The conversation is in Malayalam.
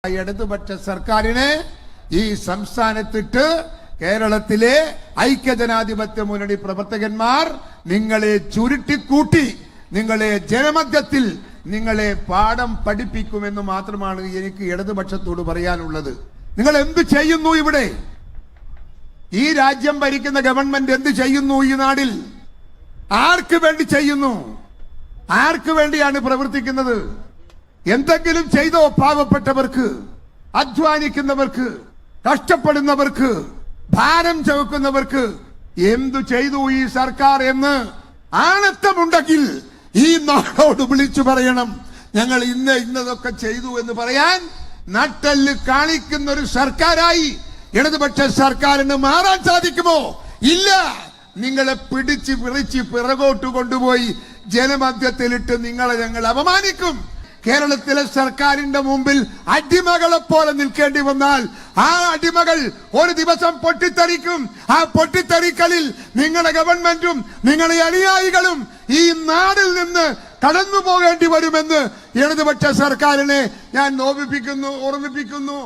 ഇടതുപക്ഷ സർക്കാരിനെ ഈ സംസ്ഥാനത്തിട്ട് കേരളത്തിലെ ഐക്യജനാധിപത്യ മുന്നണി പ്രവർത്തകന്മാർ നിങ്ങളെ ചുരുട്ടിക്കൂട്ടി നിങ്ങളെ ജനമധ്യത്തിൽ നിങ്ങളെ പാഠം പഠിപ്പിക്കുമെന്ന് മാത്രമാണ് എനിക്ക് ഇടതുപക്ഷത്തോട് പറയാനുള്ളത്. നിങ്ങൾ എന്ത് ചെയ്യുന്നു ഇവിടെ? ഈ രാജ്യം ഭരിക്കുന്ന ഗവൺമെന്റ് എന്ത് ചെയ്യുന്നു? ഈ നാടിൽ ആർക്ക് വേണ്ടി ചെയ്യുന്നു? ആർക്ക് വേണ്ടിയാണ് പ്രവർത്തിക്കുന്നത്? എന്തെങ്കിലും ചെയ്തോ? പാവപ്പെട്ടവർക്ക്, അധ്വാനിക്കുന്നവർക്ക്, കഷ്ടപ്പെടുന്നവർക്ക്, ഭാരം ചുമക്കുന്നവർക്ക് എന്തു ചെയ്തു ഈ സർക്കാർ എന്ന് ആണത്തമുണ്ടെങ്കിൽ ഈ നാടോട് വിളിച്ചു പറയണം. ഞങ്ങൾ ഇന്നതൊക്കെ ചെയ്തു എന്ന് പറയാൻ നട്ടെല്ല് കാണിക്കുന്ന ഒരു സർക്കാരായി ഇടതുപക്ഷ സർക്കാരിന് മാറാൻ സാധിക്കുമോ? ഇല്ല. നിങ്ങളെ പിടിച്ച് വിളിച്ച് പിറകോട്ട് കൊണ്ടുപോയി ജനമധ്യത്തിലിട്ട് നിങ്ങളെ ഞങ്ങൾ അപമാനിക്കും. കേരളത്തിലെ സർക്കാരിന്റെ മുമ്പിൽ അടിമകളെ പോലെ നിൽക്കേണ്ടി വന്നാൽ ആ അടിമകൾ ഒരു ദിവസം പൊട്ടിത്തെറിക്കും. ആ പൊട്ടിത്തെറിക്കലിൽ നിങ്ങളുടെ ഗവൺമെന്റും നിങ്ങളുടെ അനുയായികളും ഈ നാടിൽ നിന്ന് കടന്നു പോകേണ്ടി വരുമെന്ന് ഇടതുപക്ഷ സർക്കാരിനെ ഞാൻ ഓർമ്മിപ്പിക്കുന്നു.